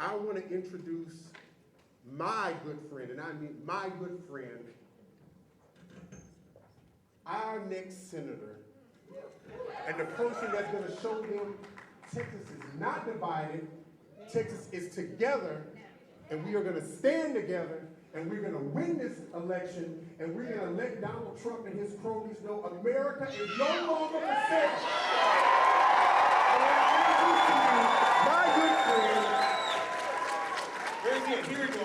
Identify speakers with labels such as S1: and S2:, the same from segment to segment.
S1: I want to introduce my good friend, and I mean my good friend, our next senator, and the person that's going to show them Texas is not divided, Texas is together, and we are going to stand together, and we're going to win this election, and we're going to let Donald Trump and his cronies know America is no longer for sale. My good friend, where's he? Here we go.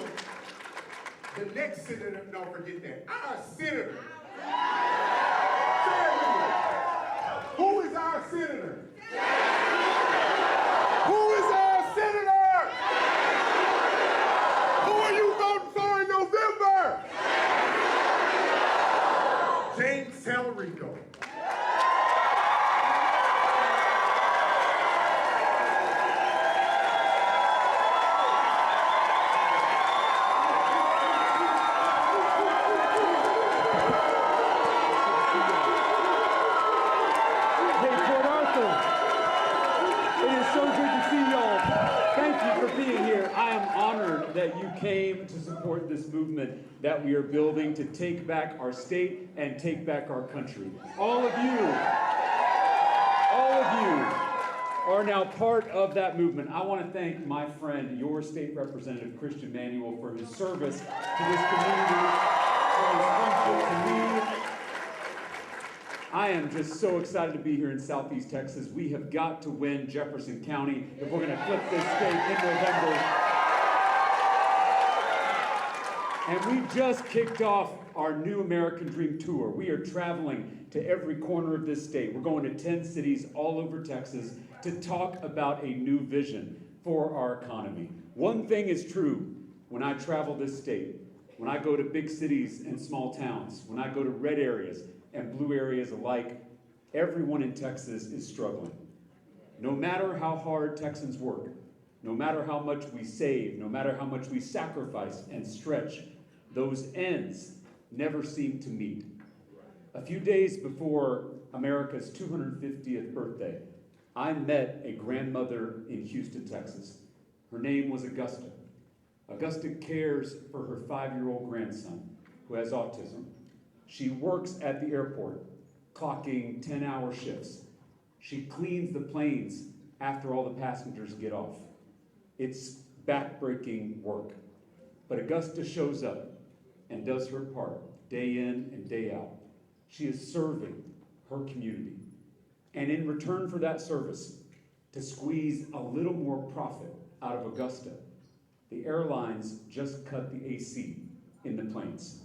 S1: The next senator, no, forget that. Our senator. Say it with me. Who is our senator? Who is our senator? Who are you voting for in November? James Talarico.
S2: That you came to support this movement that we are building to take back our state and take back our country. All of you are now part of that movement. I want to thank my friend, your state representative, Christian Manuel, for his service to this community, for his friendship to me. I am just so excited to be here in Southeast Texas. We have got to win Jefferson County if we're going to flip this state in November. And we just kicked off our New American Dream Tour. We are traveling to every corner of this state. We're going to 10 cities all over Texas to talk about a new vision for our economy. One thing is true when I travel this state, when I go to big cities and small towns, when I go to red areas and blue areas alike, everyone in Texas is struggling. No matter how hard Texans work, no matter how much we save, no matter how much we sacrifice and stretch, those ends never seem to meet. A few days before America's 250th birthday, I met a grandmother in Houston, Texas. Her name was Augusta. Augusta cares for her 5-year-old grandson who has autism. She works at the airport, clocking 10-hour shifts. She cleans the planes after all the passengers get off. It's back-breaking work. But Augusta shows up and does her part day in and day out. She is serving her community. And in return for that service, to squeeze a little more profit out of Augusta, the airlines just cut the AC in the planes.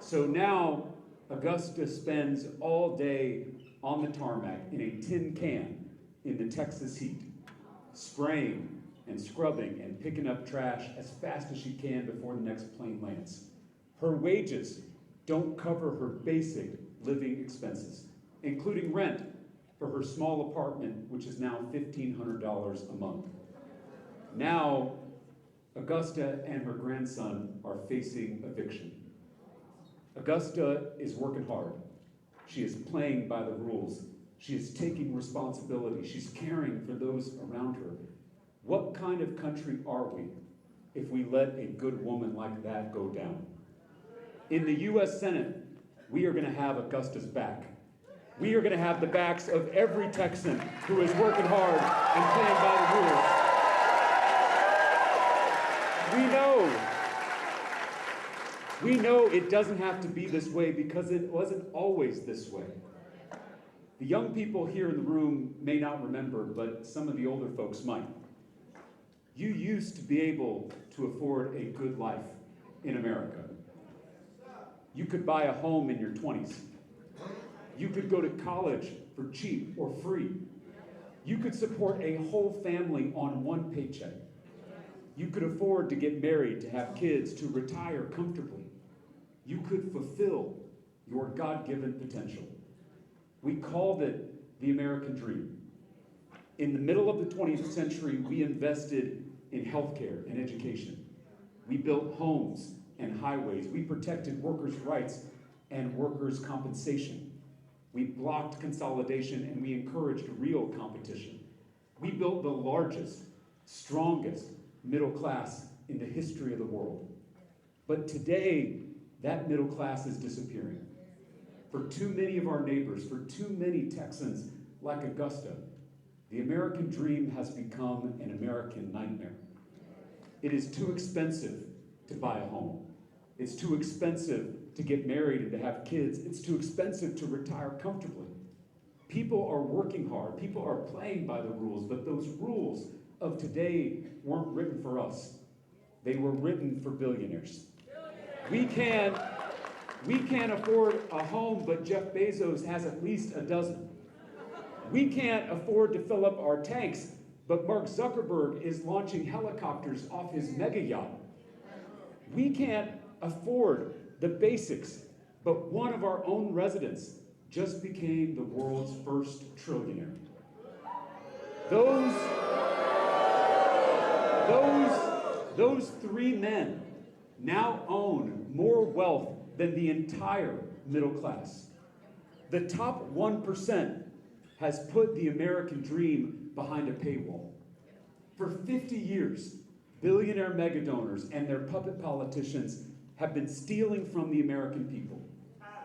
S2: So now Augusta spends all day on the tarmac in a tin can in the Texas heat, spraying and scrubbing and picking up trash as fast as she can before the next plane lands. Her wages don't cover her basic living expenses, including rent for her small apartment, which is now $1,500 a month. Now, Augusta and her grandson are facing eviction. Augusta is working hard. She is playing by the rules. She is taking responsibility. She's caring for those around her. What kind of country are we if we let a good woman like that go down? In the U.S. Senate, we are going to have Augusta's back. We are going to have the backs of every Texan who is working hard and playing by the rules. We know it doesn't have to be this way because it wasn't always this way. The young people here in the room may not remember, but some of the older folks might. You used to be able to afford a good life in America. You could buy a home in your 20s. You could go to college for cheap or free. You could support a whole family on one paycheck. You could afford to get married, to have kids, to retire comfortably. You could fulfill your God-given potential. We called it the American dream. In the middle of the 20th century, we invested in healthcare and education. We built homes and highways. We protected workers' rights and workers' compensation. We blocked consolidation and we encouraged real competition. We built the largest, strongest, middle class in the history of the world. But today, that middle class is disappearing. For too many of our neighbors, for too many Texans like Augusta, the American dream has become an American nightmare. It is too expensive to buy a home. It's too expensive to get married and to have kids. It's too expensive to retire comfortably. People are working hard. People are playing by the rules, but those rules of today weren't written for us. They were written for billionaires. We can't afford a home, but Jeff Bezos has at least a dozen. We can't afford to fill up our tanks, but Mark Zuckerberg is launching helicopters off his mega yacht. We can't afford the basics, but one of our own residents just became the world's first trillionaire. Those three men now own more wealth than the entire middle class. The top 1% has put the American dream behind a paywall. For 50 years, billionaire megadonors and their puppet politicians have been stealing from the American people,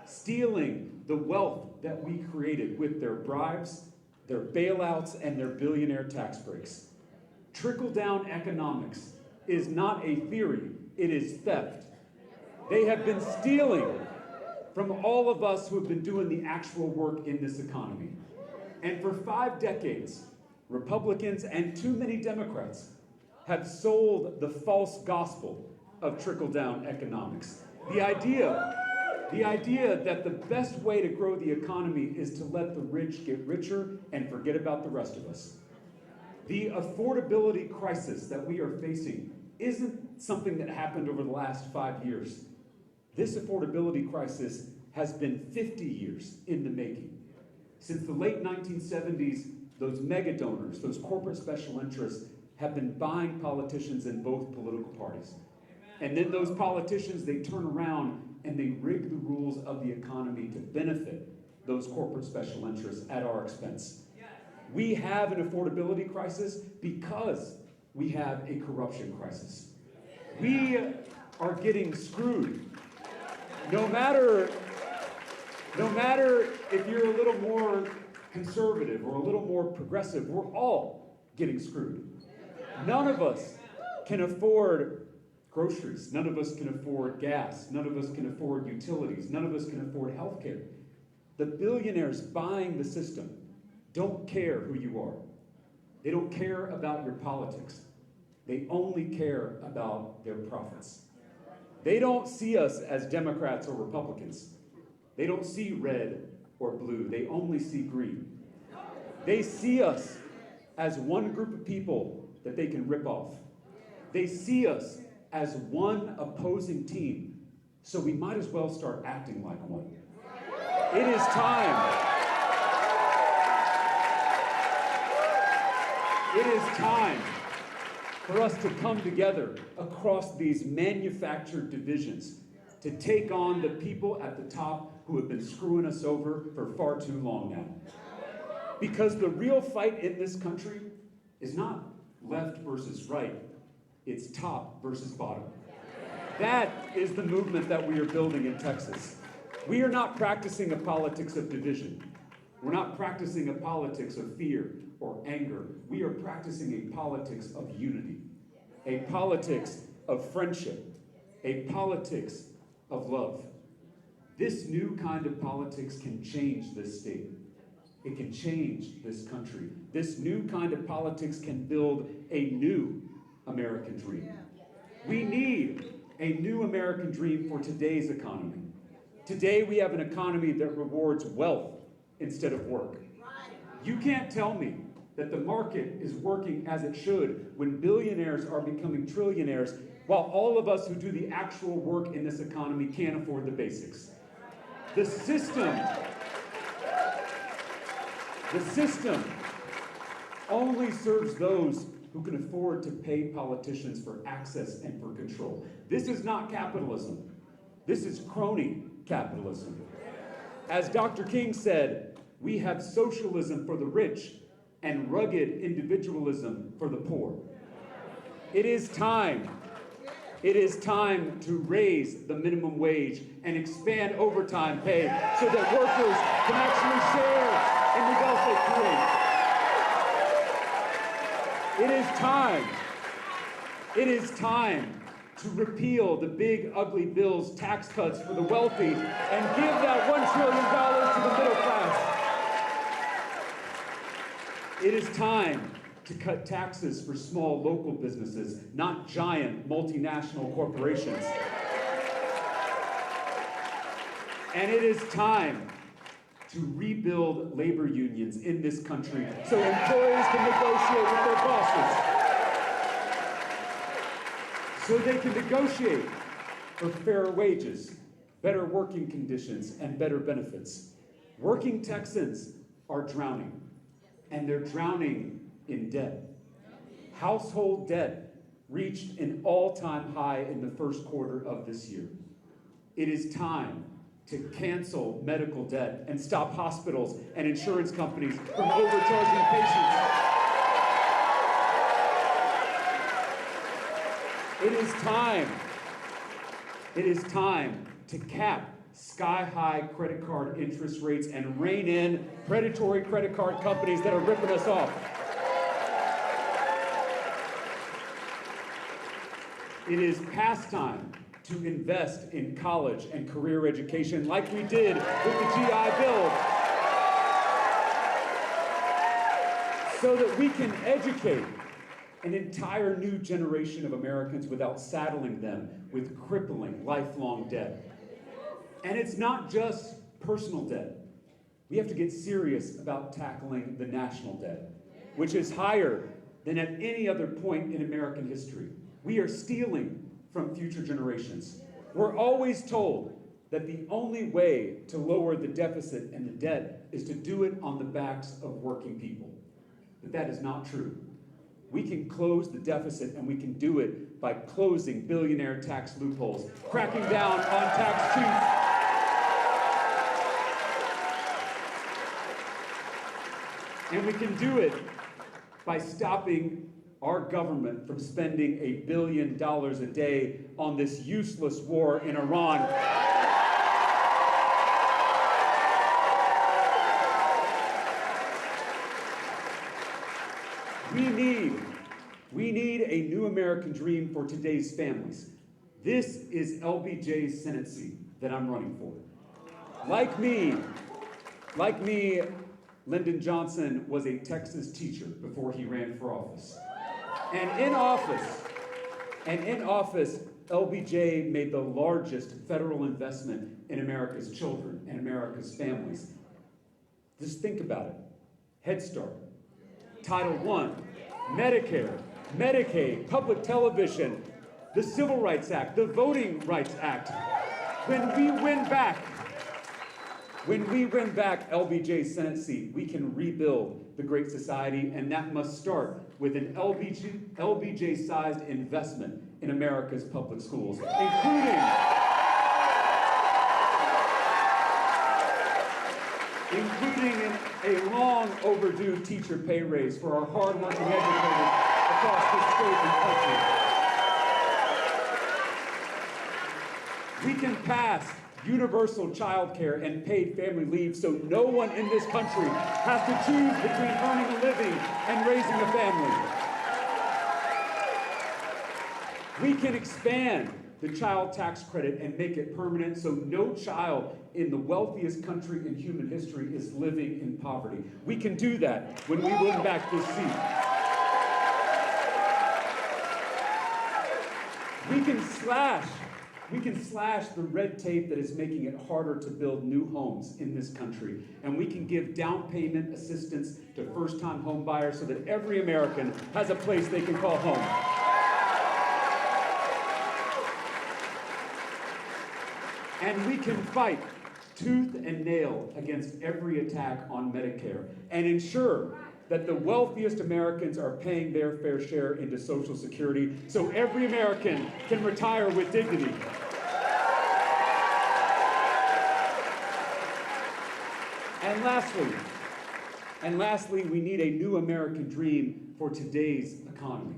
S2: stealing the wealth that we created with their bribes, their bailouts, and their billionaire tax breaks. Trickle-down economics is not a theory, it is theft. They have been stealing from all of us who have been doing the actual work in this economy. And for 5 decades, Republicans and too many Democrats have sold the false gospel of trickle-down economics. The idea that the best way to grow the economy is to let the rich get richer and forget about the rest of us. The affordability crisis that we are facing isn't something that happened over the last 5 years. This affordability crisis has been 50 years in the making. Since the late 1970s, those mega donors, those corporate special interests, have been buying politicians in both political parties. And then those politicians, they turn around and they rig the rules of the economy to benefit those corporate special interests at our expense. We have an affordability crisis because we have a corruption crisis. We are getting screwed. No matter if you're a little more conservative or a little more progressive, we're all getting screwed. None of us can afford groceries. None of us can afford gas. None of us can afford utilities. None of us can afford health care. The billionaires buying the system don't care who you are. They don't care about your politics. They only care about their profits. They don't see us as Democrats or Republicans. They don't see red or blue. They only see green. They see us as one group of people that they can rip off. They see us as one opposing team, so we might as well start acting like one. It is time. It is time for us to come together across these manufactured divisions to take on the people at the top who have been screwing us over for far too long now. Because the real fight in this country is not left versus right, it's top versus bottom. That is the movement that we are building in Texas. We are not practicing a politics of division. We're not practicing a politics of fear or anger. We are practicing a politics of unity, a politics of friendship, a politics of love. This new kind of politics can change this state. It can change this country. This new kind of politics can build a new American dream. We need a new American dream for today's economy. Today we have an economy that rewards wealth instead of work. You can't tell me that the market is working as it should when billionaires are becoming trillionaires while all of us who do the actual work in this economy can't afford the basics. The system only serves those who can afford to pay politicians for access and for control. This is not capitalism. This is crony capitalism. As Dr. King said, we have socialism for the rich and rugged individualism for the poor. It is time. It is time to raise the minimum wage and expand overtime pay so that workers can actually share in the wealth they create. It is time. It is time to repeal the big, ugly bills, tax cuts for the wealthy, and give that $1 trillion to the middle class. It is time to cut taxes for small local businesses, not giant multinational corporations. And it is time to rebuild labor unions in this country so employers can negotiate with their bosses. So they can negotiate for fairer wages, better working conditions, and better benefits. Working Texans are drowning, and they're drowning in debt. Household debt reached an all-time high in the first quarter of this year. It is time to cancel medical debt and stop hospitals and insurance companies from overcharging patients. It is time to cap sky-high credit card interest rates and rein in predatory credit card companies that are ripping us off. It is past time to invest in college and career education like we did with the GI Bill, so that we can educate an entire new generation of Americans without saddling them with crippling lifelong debt. And it's not just personal debt. We have to get serious about tackling the national debt, which is higher than at any other point in American history. We are stealing from future generations. We're always told that the only way to lower the deficit and the debt is to do it on the backs of working people. But that is not true. We can close the deficit, and we can do it by closing billionaire tax loopholes, cracking down on tax cheats, and we can do it by stopping our government from spending $1 billion a day on this useless war in Iran. We need a new American dream for today's families. This is LBJ's Senate seat that I'm running for. Like me, Lyndon Johnson was a Texas teacher before he ran for office. And in office, LBJ made the largest federal investment in America's children and America's families. Just think about it. Head Start, Title I, Medicare, Medicaid, public television, the Civil Rights Act, the Voting Rights Act. When we win back LBJ's Senate seat, we can rebuild the Great Society, and that must start with an LBJ-sized investment in America's public schools, including a long overdue teacher pay raise for our hard-working educators across the state and country. We can pass universal child care and paid family leave so no one in this country has to choose between earning a living and raising a family. We can expand the child tax credit and make it permanent so no child in the wealthiest country in human history is living in poverty. We can do that when we win back this seat. We can slash the red tape that is making it harder to build new homes in this country. And we can give down payment assistance to first-time home buyers so that every American has a place they can call home. And we can fight tooth and nail against every attack on Medicare and ensure that the wealthiest Americans are paying their fair share into Social Security so every American can retire with dignity. And lastly, we need a new American dream for today's economy.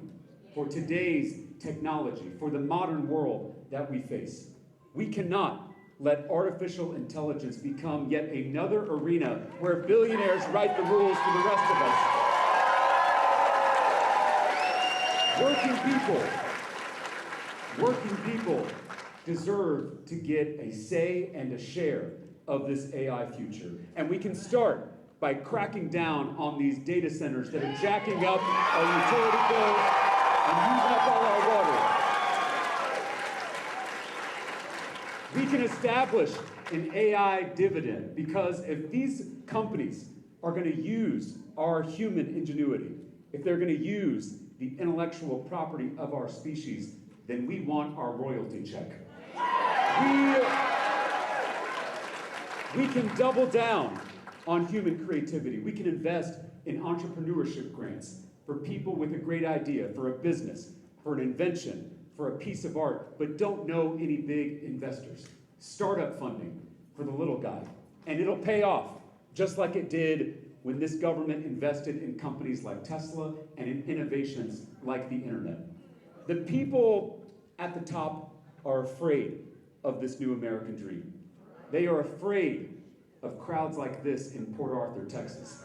S2: for today's technology, for the modern world that we face. We cannot let artificial intelligence become yet another arena where billionaires write the rules for the rest of us. Working people deserve to get a say and a share of this AI future. And we can start by cracking down on these data centers that are jacking up our utility bills and using up all our water. We can establish an AI dividend, because if these companies are going to use our human ingenuity, if they're going to use the intellectual property of our species, then we want our royalty check. We can double down on human creativity. We can invest in entrepreneurship grants for people with a great idea, for a business, for an invention, for a piece of art, but don't know any big investors. Startup funding for the little guy. And it'll pay off, just like it did when this government invested in companies like Tesla and in innovations like the internet. The people at the top are afraid of this new American dream. They are afraid of crowds like this in Port Arthur, Texas.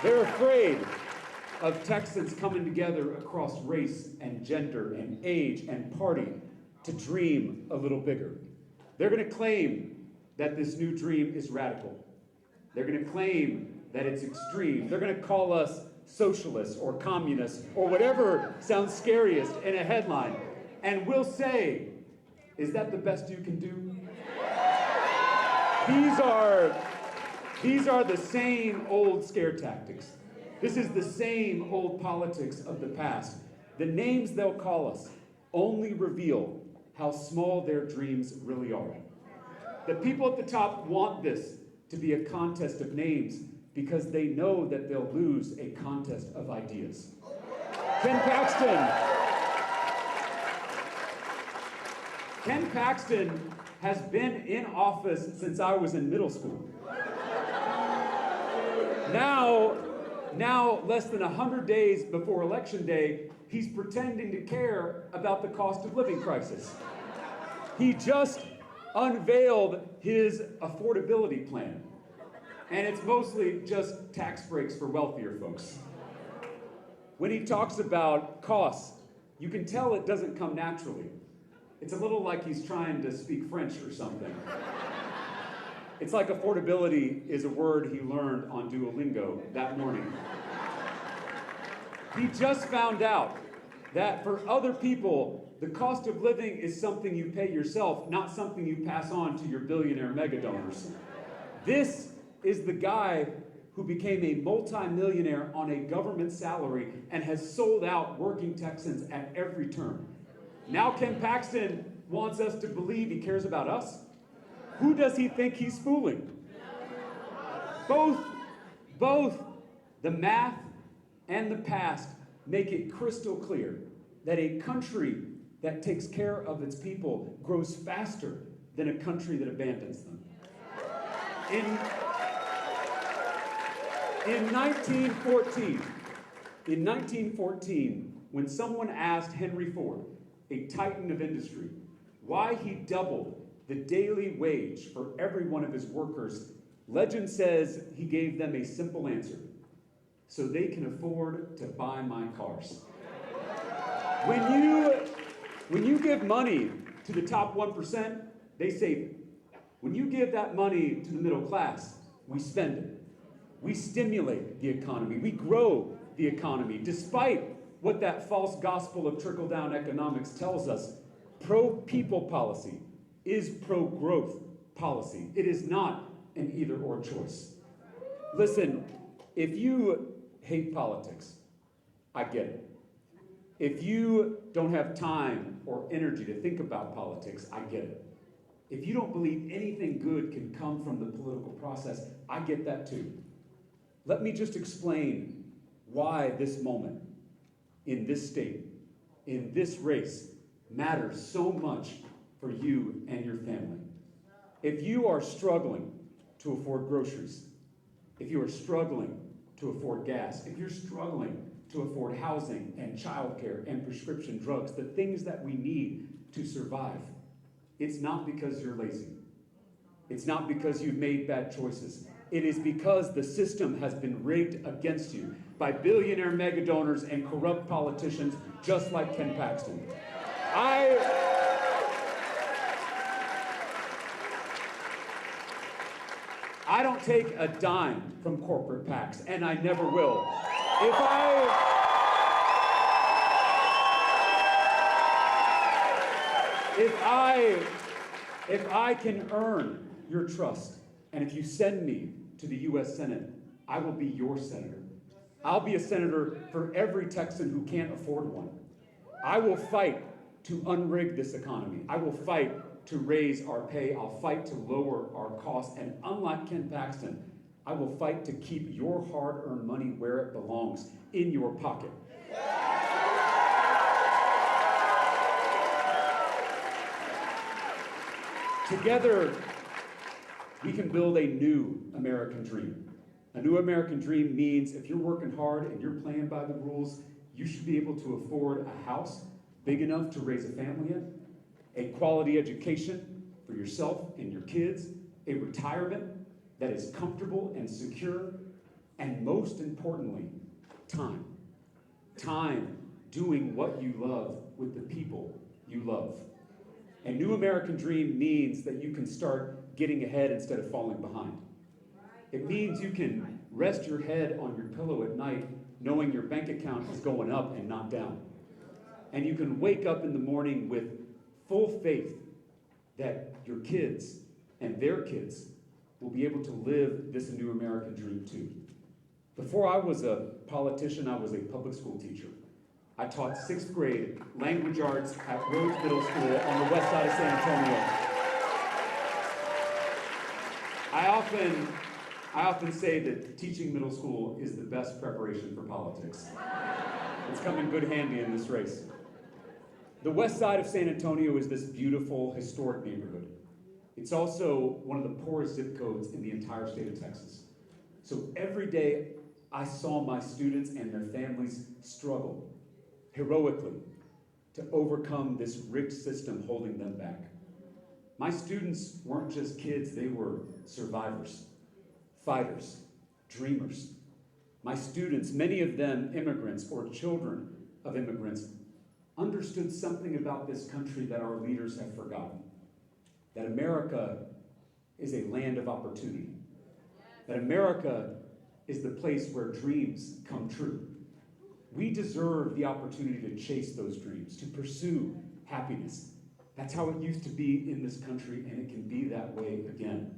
S2: They're afraid of Texans coming together across race and gender and age and party to dream a little bigger. They're going to claim that this new dream is radical. They're going to claim that it's extreme. They're going to call us socialists or communists or whatever sounds scariest in a headline. And we'll say, is that the best you can do? These are the same old scare tactics. This is the same old politics of the past. The names they'll call us only reveal how small their dreams really are. The people at the top want this to be a contest of names because they know that they'll lose a contest of ideas. Ken Paxton has been in office since I was in middle school. Now, less than 100 days before Election Day, he's pretending to care about the cost of living crisis. He just unveiled his affordability plan, and it's mostly just tax breaks for wealthier folks. When he talks about costs, you can tell it doesn't come naturally. It's a little like he's trying to speak French or something. It's like affordability is a word he learned on Duolingo that morning. He just found out that for other people, the cost of living is something you pay yourself, not something you pass on to your billionaire mega donors. This is the guy who became a multimillionaire on a government salary and has sold out working Texans at every turn. Now Ken Paxton wants us to believe he cares about us. Who does he think he's fooling? Both the math and the past make it crystal clear that a country that takes care of its people grows faster than a country that abandons them. In 1914, when someone asked Henry Ford, a titan of industry, why he doubled the daily wage for every one of his workers, legend says he gave them a simple answer: so they can afford to buy my cars. When you give money to the top 1%, they save it. When you give that money to the middle class, we spend it. We stimulate the economy. We grow the economy. Despite what that false gospel of trickle-down economics tells us, pro-people policy is pro-growth policy. It is not an either-or choice. Listen, if you hate politics, I get it. If you don't have time or energy to think about politics, I get it. If you don't believe anything good can come from the political process, I get that too. Let me just explain why this moment, in this state, in this race, matters so much for you and your family. If you are struggling to afford groceries, if you are struggling to afford gas, if you're struggling to afford housing and childcare and prescription drugs, the things that we need to survive. It's not because you're lazy. It's not because you've made bad choices. It is because the system has been rigged against you by billionaire mega donors and corrupt politicians just like Ken Paxton. I don't take a dime from corporate PACs, and I never will. If I can earn your trust, and if you send me to the U.S. Senate, I will be your senator. I'll be a senator for every Texan who can't afford one. I will fight to unrig this economy. I will fight to raise our pay. I'll fight to lower our costs. And unlike Ken Paxton, I will fight to keep your hard-earned money where it belongs, in your pocket. Together, we can build a new American dream. A new American dream means if you're working hard and you're playing by the rules, you should be able to afford a house big enough to raise a family in, a quality education for yourself and your kids, a retirement that is comfortable and secure, and most importantly, time. Time doing what you love with the people you love. A new American dream means that you can start getting ahead instead of falling behind. It means you can rest your head on your pillow at night knowing your bank account is going up and not down. And you can wake up in the morning with full faith that your kids and their kids will be able to live this new American dream too. Before I was a politician, I was a public school teacher. I taught 6th grade language arts at Rhodes Middle School on the west side of San Antonio. I often say that teaching middle school is the best preparation for politics. It's come in good handy in this race. The west side of San Antonio is this beautiful, historic neighborhood. It's also one of the poorest zip codes in the entire state of Texas. So every day, I saw my students and their families struggle heroically to overcome this rigged system holding them back. My students weren't just kids, they were survivors, fighters, dreamers. My students, many of them immigrants or children of immigrants, understood something about this country that our leaders have forgotten. That America is a land of opportunity. That America is the place where dreams come true. We deserve the opportunity to chase those dreams, to pursue happiness. That's how it used to be in this country, and it can be that way again.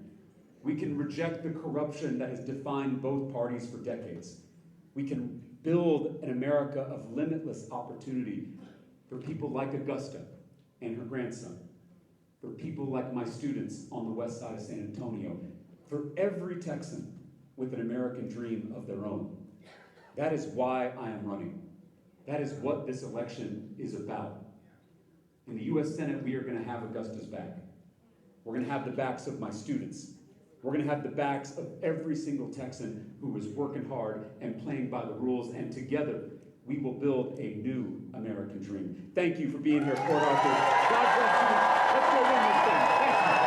S2: We can reject the corruption that has defined both parties for decades. We can build an America of limitless opportunity for people like Augusta and her grandson, for people like my students on the west side of San Antonio, for every Texan with an American dream of their own. That is why I am running. That is what this election is about. In the U.S. Senate, we are going to have Augusta's back. We're going to have the backs of my students. We're going to have the backs of every single Texan who is working hard and playing by the rules, and together we will build a new American dream. Thank you for being here, Port Arthur. God bless you. Let's go win this thing. Thank you.